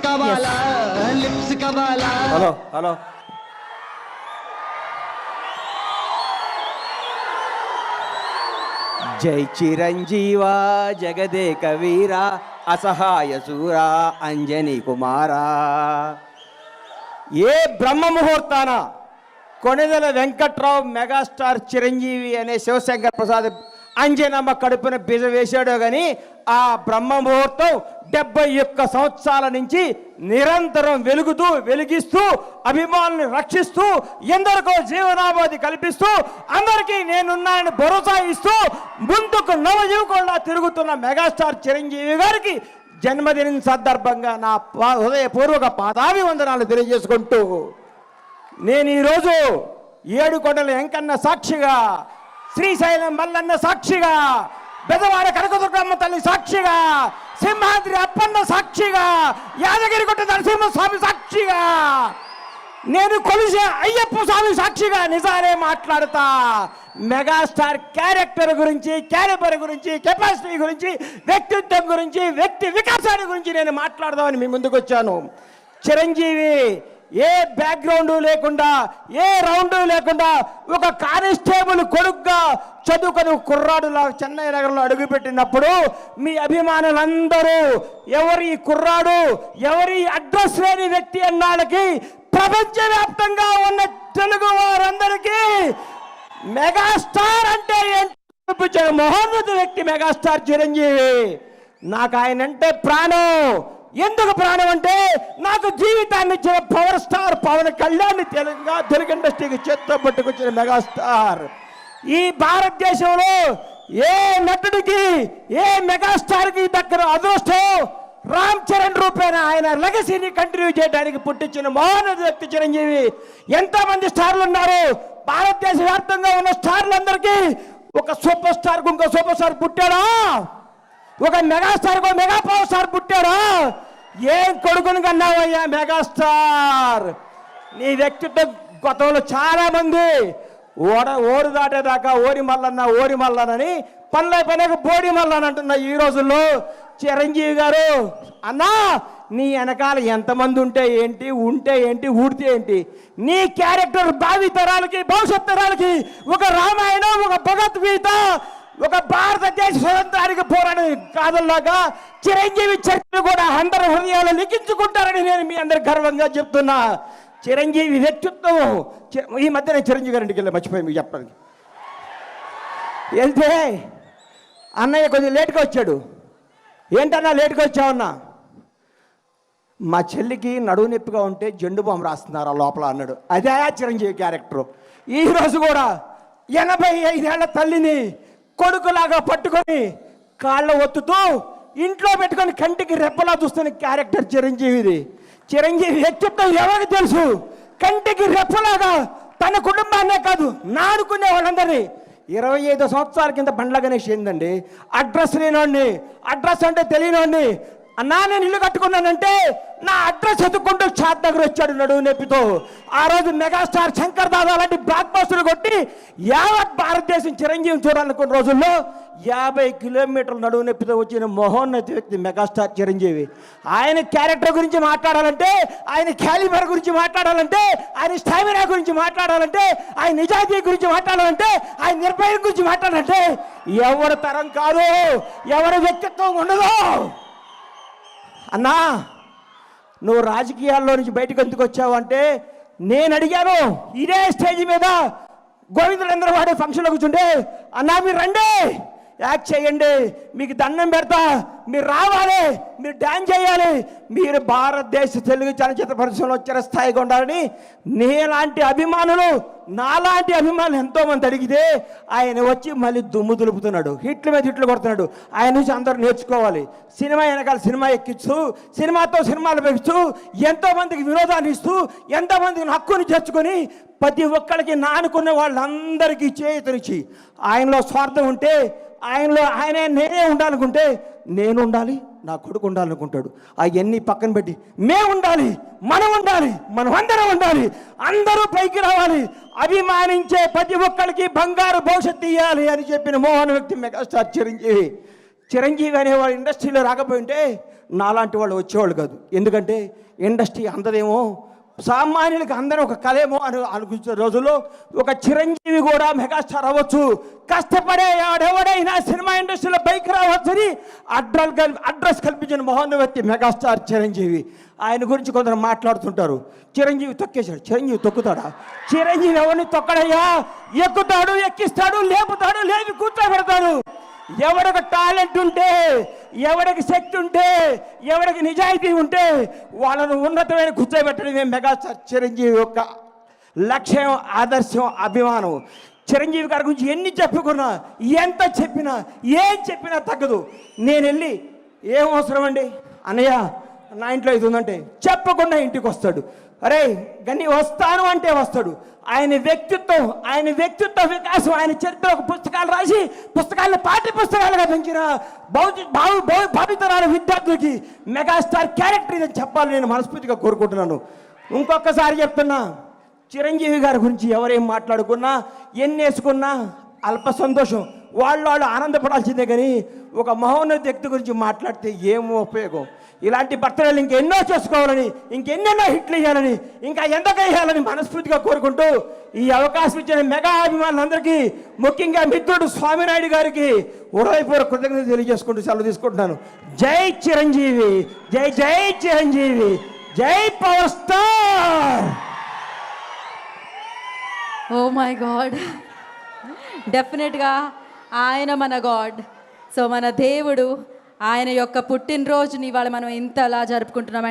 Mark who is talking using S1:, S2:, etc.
S1: కావాలా లిప్స్ కావాలా?
S2: Hello hello, జై చిరంజీవ జగదేక వీర అసహాయ శూర అంజనీ కుమారా. ఏ బ్రహ్మ ముహూర్తాన కొణిదెల వెంకట్రావు మెగాస్టార్ చిరంజీవి అనే శివశంకర్ ప్రసాద్ అంజనమ్మ కడుపున బీజ వేశాడో కానీ ఆ బ్రహ్మ ముహూర్తం 71 సంవత్సరాల నుంచి నిరంతరం వెలిగిస్తూ అభిమానుల్ని రక్షిస్తూ ఎందరికో జీవనాభాది కల్పిస్తూ అందరికీ నేనున్నానని భరోసా ఇస్తూ ముందుకు నవయువకుల్లా తిరుగుతున్న మెగాస్టార్ చిరంజీవి గారికి జన్మదినం సందర్భంగా నా హృదయపూర్వక పాదాభివందనాలు తెలియజేసుకుంటూ నేను ఈరోజు ఏడుకొండల వెంకన్న సాక్షిగా, శ్రీశైలం మల్లన్న సాక్షిగా, బెదవాడ కనకదుర్గమ్మ తల్లి సాక్షిగా, సింహాద్రి అప్పన్న సాక్షిగా, యాదగిరిగుట్ట నరసింహస్వామి సాక్షిగా, నేను కొలిసే అయ్యప్ప స్వామి సాక్షిగా నిజాలే మాట్లాడతా. మెగాస్టార్ క్యారెక్టర్ గురించి, క్యాలిబర్ గురించి, కెపాసిటీ గురించి, వ్యక్తిత్వం గురించి, వ్యక్తి వికాసాన్ని గురించి నేను మాట్లాడదామని మీ ముందుకు వచ్చాను. చిరంజీవి ఏ బ్యాక్గ్రౌండ్ లేకుండా, ఏ రౌండ్ లేకుండా ఒక కానిస్టేబుల్ కొడుకుగా చదువుకొని కుర్రాడులా చెన్నై నగరంలో అడుగుపెట్టినప్పుడు మీ అభిమానులందరూ ఎవరి కుర్రాడు, ఎవరి అడ్రస్ లేని వ్యక్తి అన్నాళ్ళకి ప్రపంచవ్యాప్తంగా ఉన్న తెలుగు వారందరికీ మెగాస్టార్ అంటే ఏంటో మహోన్నత వ్యక్తి మెగాస్టార్ చిరంజీవి. నాకు ఆయన అంటే ప్రాణం. ఎందుకు ప్రాణం అంటే నాకు జీవితాన్ని ఇచ్చిన పవర్ స్టార్ పవన్ కళ్యాణ్ తెలుగు ఇండస్ట్రీకి చేత్తో పట్టుకొచ్చిన మెగాస్టార్. ఈ భారతదేశంలో ఏ నటుడికి, ఏ మెగాస్టార్కి దగ్గర అదృష్టం రామ్ చరణ్ రూపేణ ఆయన లెగసీని కంటిన్యూ చేయడానికి పుట్టించిన మహోన్నత వ్యక్తి చిరంజీవి. ఎంతోమంది స్టార్లు ఉన్నారు. భారతదేశ వ్యాప్తంగా ఉన్న స్టార్లందరికీ ఒక సూపర్ స్టార్ ఇంకో సూపర్ స్టార్ పుట్టాడా? ఒక మెగాస్టార్ మెగా పవర్ స్టార్ పుట్టాడా? ఏం కొడుకుని కన్నావయ్యా మెగాస్టార్? నీ వ్యక్తిత్వం గతంలో చాలా మంది ఓరు దాటేదాకా ఓరి మల్లనని పనిలేక బోడి మల్లన అంటున్న ఈ రోజుల్లో చిరంజీవి గారు అన్నా నీ వెనకాల ఎంతమంది ఉంటే ఏంటి, ఊడితే ఏంటి? నీ క్యారెక్టర్ భావి తరాలకి, భవిష్యత్ తరాలకి ఒక రామాయణం, ఒక భగవద్గీత, ఒక భారతదేశ స్వతంత్రానికి పోరాడే కాదల్లాగా చిరంజీవి చరిత్ర కూడా అందరి హృదయాలు లిఖించుకుంటారని నేను మీ అందరికి గర్వంగా చెప్తున్నా. చిరంజీవి వ్యక్తిత్వం ఈ మధ్య నేను చిరంజీవి గారింటికి వెళ్ళి మర్చిపోయి మీకు చెప్పడానికి వెళ్తే అన్నయ్య కొంచెం లేట్గా వచ్చాడు. ఏంటన్నా లేట్గా వచ్చావన్నా? మా చెల్లికి నడువు నొప్పిగా ఉంటే జెండు బాంబు రాస్తున్నారు లోపల అన్నాడు. అదే చిరంజీవి క్యారెక్టరు. ఈరోజు కూడా 85 ఏళ్ల తల్లిని కొడుకులాగా పట్టుకొని కాళ్ళ ఒత్తుతూ ఇంట్లో పెట్టుకొని కంటికి రెప్పలా చూస్తున్న క్యారెక్టర్ చిరంజీవిది. చిరంజీవి వ్యక్తిత్వం ఎవరికి తెలుసు? కంటికి రెప్పలాగా తన కుటుంబాన్నే కాదు నానుకునే వాళ్ళందరినీ 25 సంవత్సరాల కింద బండ్ల గణేష్ ఏందండి అడ్రస్ లేనోడిని, అడ్రస్ అంటే తెలియనోడిని అన్నా నేను ఇల్లు కట్టుకున్నానంటే నా అడ్రస్ ఎత్తుకుంటూ చాట్ దగ్గర వచ్చాడు నడువు నొప్పితో. ఆ రోజు మెగాస్టార్ శంకర్ దాదా లాంటి బ్లాక్ బస్టర్లు కొట్టి యావత్ భారతదేశం చిరంజీవి చూడాలనుకున్న రోజుల్లో 50 కిలోమీటర్ల నడువు నొప్పితో వచ్చిన మహోన్నత వ్యక్తి మెగాస్టార్ చిరంజీవి. ఆయన క్యారెక్టర్ గురించి మాట్లాడాలంటే, ఆయన క్యాలిబర్ గురించి మాట్లాడాలంటే, ఆయన స్టామినా గురించి మాట్లాడాలంటే, ఆయన నిజాయితీ గురించి మాట్లాడాలంటే, ఆయన నిర్భయం గురించి మాట్లాడాలంటే ఎవరి తరం కాదు, ఎవరి వ్యక్తిత్వం ఉండదు. అన్నా నువ్వు రాజకీయాల్లో నుంచి బయటకు ఎందుకు వచ్చావు అంటే నేను అడిగాను. ఇదే స్టేజ్ మీద గోవిందరందరూ వాడే ఫంక్షన్లో కూర్చుంటే అన్నా మీరు రండి, యాక్ట్ చేయండి, మీకు దండం పెడతా, మీరు రావాలి, మీరు డ్యాన్స్ చేయాలి, మీరు భారతదేశ తెలుగు చలనచిత్ర పరిశ్రమలో చిరస్థాయిగా ఉండాలని నీలాంటి అభిమానులు, నాలాంటి అభిమానులు ఎంతోమంది అడిగితే ఆయన వచ్చి మళ్ళీ దుమ్ము దులుపుతున్నాడు, హిట్ల మీద హిట్లు కొడుతున్నాడు. ఆయన నుంచి అందరూ నేర్చుకోవాలి. సినిమా వెనకాల సినిమా ఎక్కిస్తూ, సినిమాతో సినిమాలు పెంచుతూ, ఎంతోమందికి వినోదాన్ని ఇస్తూ, ఎంతోమందికి హక్కుని చేర్చుకొని ప్రతి ఒక్కరికి నానుకున్న వాళ్ళందరికీ చేతునిచ్చి ఆయనలో స్వార్థం ఉంటే, ఆయనే నేనే ఉండాలనుకుంటే నేను ఉండాలి, నా కొడుకు ఉండాలనుకుంటాడు. అవన్నీ పక్కన పెట్టి మేము ఉండాలి, మనం ఉండాలి, మనం అందరం ఉండాలి, అందరూ పైకి రావాలి, అభిమానించే ప్రతి ఒక్కరికి బంగారు భవిష్యత్తు ఇవ్వాలి అని చెప్పిన మోహన వ్యక్తి మెగాస్టార్ చిరంజీవి. చిరంజీవి అనేవాడు ఇండస్ట్రీలో రాకపోయింటే నాలాంటి వాళ్ళు వచ్చేవాళ్ళు కాదు. ఎందుకంటే ఇండస్ట్రీ అందదేమో, సామాన్యులకి అందరూ ఒక కళేమో అని అనుకుంటున్న రోజుల్లో ఒక చిరంజీవి కూడా మెగాస్టార్ అవ్వచ్చు, కష్టపడే ఎవడైనా సినిమా ఇండస్ట్రీలో బైక్ రావచ్చని అడ్రస్ కల్పించిన మహోన్నత మెగాస్టార్ చిరంజీవి. ఆయన గురించి కొందరు మాట్లాడుతుంటారు, చిరంజీవి తొక్కేశాడు. చిరంజీవి తొక్కుతాడా? చిరంజీవి ఎవరిని తొక్కడయ్యా? ఎక్కుతాడు, ఎక్కిస్తాడు, లేపుతాడు, లేపి కూర్చోబెడతాడు. ఎవడికి టాలెంట్ ఉంటే, ఎవడికి శక్తి ఉంటే, ఎవడికి నిజాయితీ ఉంటే వాళ్ళను ఉన్నతమైన కూర్చోబెట్టడమే మెగాస్టార్ చిరంజీవి యొక్క లక్ష్యం, ఆదర్శం, అభిమానం. చిరంజీవి గారి గురించి ఎన్ని చెప్పుకున్నా, ఎంత చెప్పినా, ఏం చెప్పినా తగ్గదు. నేను వెళ్ళి ఏం అవసరం అండి అన్నయ్య నా ఇంట్లో ఇది ఉందంటే చెప్పకుండా ఇంటికి వస్తాడు. అరే గని వస్తాను అంటే వస్తాడు. ఆయన వ్యక్తిత్వ వికాసం, ఆయన చరిత్ర పుస్తకాలు రాసి పుస్తకాలను పాఠ్య పుస్తకాలుగా పెంచిన భావితరాల విద్యార్థులకి మెగాస్టార్ క్యారెక్టర్ ఇదని చెప్పాలని నేను మనస్ఫూర్తిగా కోరుకుంటున్నాను. ఇంకొకసారి చెప్తున్నా, చిరంజీవి గారి గురించి ఎవరేం మాట్లాడుకున్నా, ఎన్ని వేసుకున్నా అల్ప సంతోషం, వాళ్ళు ఆనందపడాల్సిందే. కానీ ఒక మహోన్నత వ్యక్తి గురించి మాట్లాడితే ఏమో ఉపయోగం? ఇలాంటి బర్త్డేలు ఇంకెన్నో చేసుకోవాలని, ఇంకెన్నెన్నో హిట్లు వేయాలని, ఇంకా ఎంతగా వేయాలని మనస్ఫూర్తిగా కోరుకుంటూ ఈ అవకాశం ఇచ్చిన మెగా అభిమానులందరికీ, ముఖ్యంగా మిత్రుడు స్వామినాయుడు గారికి హృదయపూర్వక కృతజ్ఞత తెలియజేసుకుంటూ సెలవు తీసుకుంటున్నాను. జై చిరంజీవి, జై జై చిరంజీవి, జై power star.
S3: Oh my God, డెఫినెట్గా ఆయన మన గాడ్. సో మన దేవుడు, ఆయన యొక్క పుట్టినరోజుని ఇవాళ మనం ఇంతలా జరుపుకుంటున్నాం.